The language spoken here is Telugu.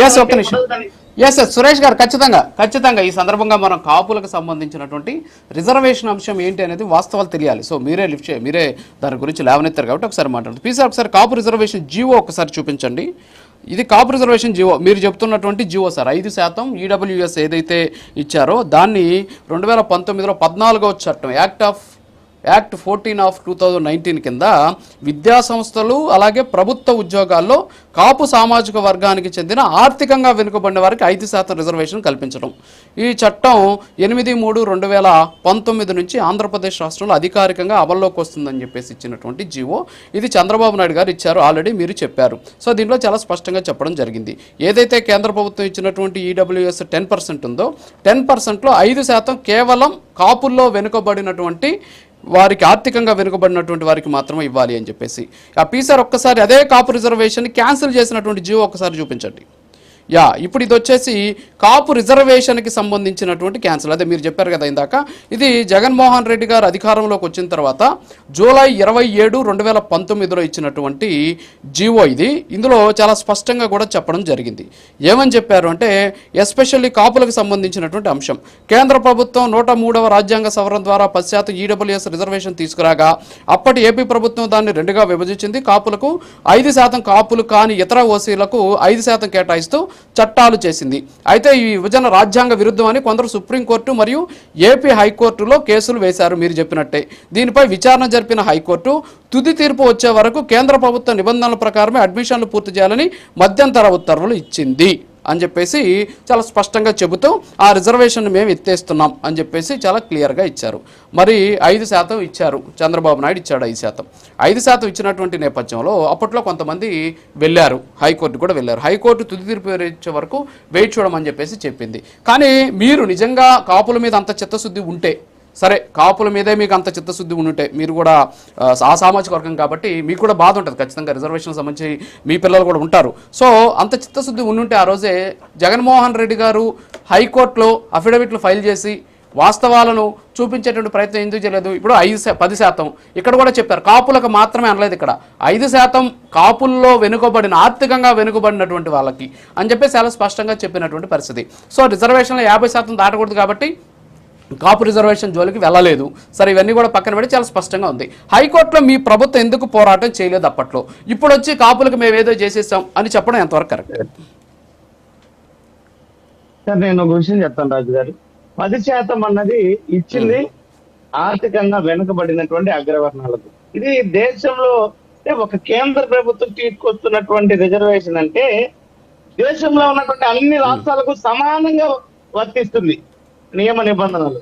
ఎస్ ఒక్క నిమిషం. ఎస్ సురేష్ గారు ఖచ్చితంగా ఈ సందర్భంగా మనం కాపులకు సంబంధించినటువంటి రిజర్వేషన్ అంశం ఏంటి అనేది వాస్తవాలు తెలియాలి. సో మీరే దాని గురించి లేవనెత్తారు కాబట్టి ఒకసారి మాట్లాడుతుంది. ప్లీజ్ ఒకసారి కాపు రిజర్వేషన్ జీవో ఒకసారి చూపించండి. ఇది కాపు రిజర్వేషన్ జీవో మీరు చెప్తున్నటువంటి జీవో సార్. 5% ఈడబ్ల్యూఎస్ ఏదైతే ఇచ్చారో దాన్ని 2019లో 14వ చట్టం యాక్ట్ 14/2019 కింద విద్యా సంస్థలు అలాగే ప్రభుత్వ ఉద్యోగాల్లో కాపు సామాజిక వర్గానికి చెందిన ఆర్థికంగా వెనుకబడిన వారికి 5% రిజర్వేషన్ కల్పించడం. ఈ చట్టం 8/3/2019 నుంచి ఆంధ్రప్రదేశ్ రాష్ట్రంలో అధికారికంగా అమల్లోకి వస్తుందని చెప్పేసి ఇచ్చినటువంటి జీవో. ఇది చంద్రబాబు నాయుడు గారు ఇచ్చారు, ఆల్రెడీ మీరు చెప్పారు. సో దీంట్లో చాలా స్పష్టంగా చెప్పడం జరిగింది. ఏదైతే కేంద్ర ప్రభుత్వం ఇచ్చినటువంటి ఈడబ్ల్యూఎస్ 10% ఉందో 10%లో 5% కేవలం కాపుల్లో వెనుకబడినటువంటి వారికి ఆర్థికంగా వెనుకబడినటువంటి వారికి మాత్రమే ఇవ్వాలి అని చెప్పేసి. ఆ పీసార్ ఒక్కసారి అదే కాపు రిజర్వేషన్ క్యాన్సిల్ చేసినటువంటి జీవో ఒకసారి చూపించండి. ఇప్పుడు ఇది వచ్చేసి కాపు రిజర్వేషన్కి సంబంధించినటువంటి క్యాన్సిల్. అదే మీరు చెప్పారు కదా ఇందాక, ఇది జగన్మోహన్ రెడ్డి గారు అధికారంలోకి వచ్చిన తర్వాత జూలై 27, 2019లో ఇచ్చినటువంటి జీవో ఇది. ఇందులో చాలా స్పష్టంగా కూడా చెప్పడం జరిగింది. ఏమని చెప్పారు అంటే, ఎస్పెషల్లీ కాపులకు సంబంధించినటువంటి అంశం, కేంద్ర ప్రభుత్వం 103వ రాజ్యాంగ సవరణ ద్వారా 10% ఈడబ్ల్యూఎస్ రిజర్వేషన్ తీసుకురాగా అప్పటి ఏపీ ప్రభుత్వం దాన్ని 2గా విభజించింది. కాపులకు 5%, కాపులు కాని ఇతర ఓసీలకు 5% కేటాయిస్తూ చట్టాలు చేసింది. అయితే ఈ విభజన రాజ్యాంగ విరుద్ధం అని కొందరు సుప్రీంకోర్టు మరియు ఏపీ హైకోర్టులో కేసులు వేశారు మీరు చెప్పినట్టే. దీనిపై విచారణ జరిపిన హైకోర్టు తుది తీర్పు వచ్చే వరకు కేంద్ర ప్రభుత్వ నిబంధనల ప్రకారమే అడ్మిషన్లు పూర్తి చేయాలని మధ్యంతర ఉత్తర్వులు ఇచ్చింది అని చెప్పేసి చాలా స్పష్టంగా చెబుతూ ఆ రిజర్వేషన్ మేము ఎత్తేస్తున్నాం అని చెప్పేసి చాలా క్లియర్గా ఇచ్చారు. మరి 5% ఇచ్చారు, చంద్రబాబు నాయుడు ఇచ్చాడు 5%. 5% ఇచ్చినటువంటి నేపథ్యంలో అప్పట్లో కొంతమంది వెళ్ళారు, హైకోర్టు కూడా వెళ్ళారు. హైకోర్టు తుది తీర్పు ఇచ్చే వరకు వెయిట్ చూడమని చెప్పేసి చెప్పింది. కానీ మీరు నిజంగా కాపుల మీద అంత చిత్తశుద్ధి ఉంటే, సరే కాపుల మీదే మీకు అంత చిత్తశుద్ధి ఉంటే, మీరు కూడా ఆ సామాజిక వర్గం కాబట్టి మీకు కూడా బాధ ఉంటుంది ఖచ్చితంగా, రిజర్వేషన్ సంబంధించి మీ పిల్లలు కూడా ఉంటారు. సో అంత చిత్తశుద్ధి ఉంటే ఆ రోజే జగన్మోహన్ రెడ్డి గారు హైకోర్టులో అఫిడవిట్లు ఫైల్ చేసి వాస్తవాలను చూపించేటువంటి ప్రయత్నం ఎందుకు చేయలేదు? ఇప్పుడు 10% ఇక్కడ కూడా చెప్పారు, కాపులకు మాత్రమే అనలేదు, ఇక్కడ 5% కాపుల్లో వెనుకబడిన ఆర్థికంగా వెనుకబడినటువంటి వాళ్ళకి అని చెప్పి చాలా స్పష్టంగా చెప్పినటువంటి పరిస్థితి. సో రిజర్వేషన్లో 50% దాటకూడదు కాబట్టి కాపు రిజర్వేషన్ జోలికి వెళ్ళలేదు. సరే ఇవన్నీ కూడా పక్కన పెట్టి చాలా స్పష్టంగా ఉంది. హైకోర్టులో మీ ప్రభుత్వం ఎందుకు పోరాటం చేయలేదు అప్పట్లో? ఇప్పుడు వచ్చి కాపులకు మేము ఏదో చేసేసాం అని చెప్పడం ఎంతవరకు కరెక్ట్? సార్ నేను ఒక విషయం చెప్తాను రాజు గారు. 10% అన్నది ఇచ్చింది ఆర్థికంగా వెనుకబడినటువంటి అగ్రవర్ణాలకు. ఇది దేశంలో ఒక కేంద్ర ప్రభుత్వం తీసుకొస్తున్నటువంటి రిజర్వేషన్ అంటే దేశంలో ఉన్నటువంటి అన్ని రాష్ట్రాలకు సమానంగా వర్తిస్తుంది నియమ నిబంధనలు.